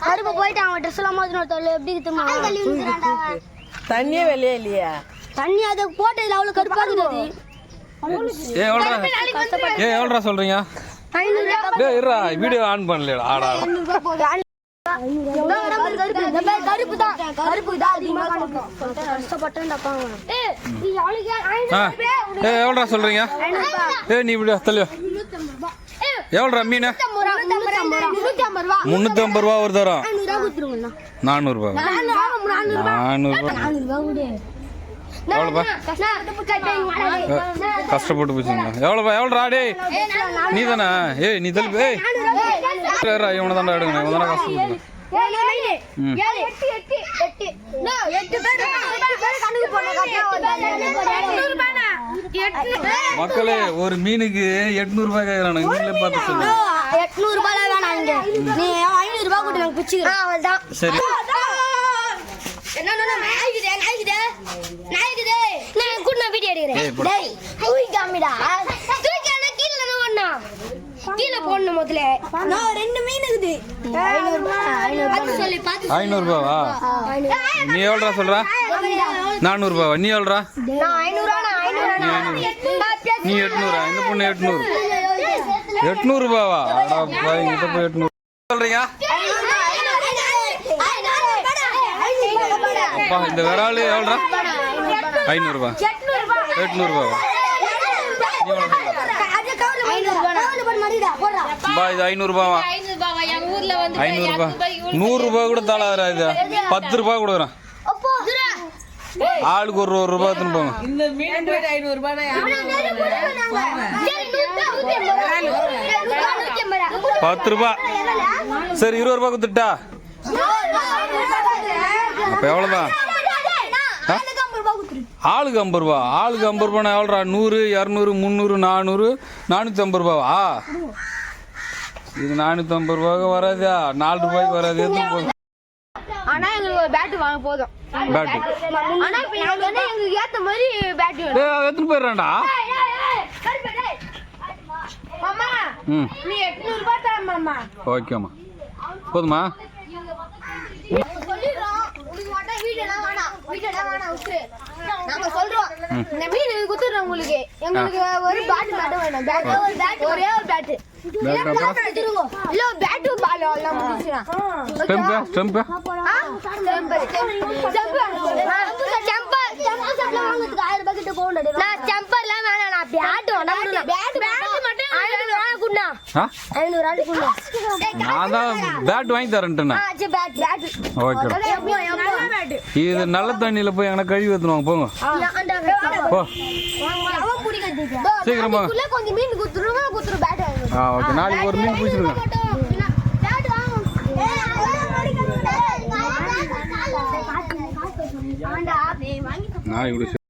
கருப்பு போயிட்டு அவன் ட்ரெஸ் எல்லாம் மாத்தினோம் எப்படி தண்ணியே வெளியே இல்லையா? தண்ணி அதை போட்டதுல அவ்வளவு கருப்பா இருக்குது. எவ்வளோ சொல்றீங்க? வீடியோ ஆன் பண்ணல. ஆடா கருப்பு தான் எவ்வளோ சொல்றீங்க? நீ இப்படி தள்ளியோ. எவ்வளோ மீன்? 350 ரூபா ஒரு தரம். 400 ரூபா. 400 எவ்வளோப்பா? கஷ்டப்பட்டு போச்சுங்களா? எவ்வளோப்பா? டே நீ தானே? நீ தள்ளு. இவனை தாண்டா எடுக்கணும். இவன் தானே கஷ்டப்பட்டு. மக்களே ஒரு மீனுக்கு 800 ரூபாய் கேட்கறானு. நீங்களே பார்த்து சொல்லுங்க. 800 ரூபாய் வேணாம். நீ 500 ரூபாய் கொடுத்து நாங்க பிச்சுக்கிறோம். அவ்வளவுதான். சரி. கீழே போடணும் முதல்ல. 2 மீன் இருக்குது. 500 ரூபாவா? நீ எவ்வளோ சொல்ற? 400 ரூபாவா? நீ எவ்வளோ? நீ 800. இந்த பொண்ணு 800 ரூபாவா? இங்கிட்ட போய் 800 சொல்றீங்க. இந்த விரால் எவ்வளோ? 500 ரூபா. 800 ரூபாவா? இது 500 ரூபாவா? 500 ரூபா. 100 ரூபாய் கூட தலை வராது. 10 ரூபாய் கொடுக்குறேன். ஆளுக்கு ஒரு ரூபாய் எடுத்துன்னு போங்க. 10 ரூபாய். சரி 20 ரூபாய் கொடுத்துட்டா? அப்ப எவ்வளவுதான்? ஆளுக்கு 50 ரூபா. ஆளுக்கு 50 ரூபாய் எவ்வளோ? 100, 200, 300, 400, 450 ரூபாவா? இது 450 ரூபாய்க்கு வராதா? 4 ரூபாய்க்கு வராது. ஆனா எங்களுக்கு ஒரு பேட் வாங்க போதும். பேட் ஆனா எங்களுக்கு ஏத்த மாதிரி பேட் வேணும். எடுத்துட்டு போயிடுறான்டா. மாமா நீ 800 ரூபாய் தர மாமா. ஓகேம்மா. போதுமா? நாங்க சொல்றோம் இந்த மீன் குத்துறோம் உங்களுக்கு. எங்களுக்கு ஒரு பேட் மட்டும் வேணும். ஒரே ஒரு பேட். இல்ல பேட் பால் எல்லாம் முடிச்சிரா. ஸ்டம்ப் வாங்கி தரேன்ட்டுண்ணா. இது நல்ல தண்ணியில போய் எங்கன்னா கழுவி ஊத்துவாங்க. போங்க சீக்கிரமா. கொஞ்சம் மீன் குத்துருவோம். ஓகே நாளைக்கு ஒரு மீன் பிடிச்சிருங்க. நாளைக்கு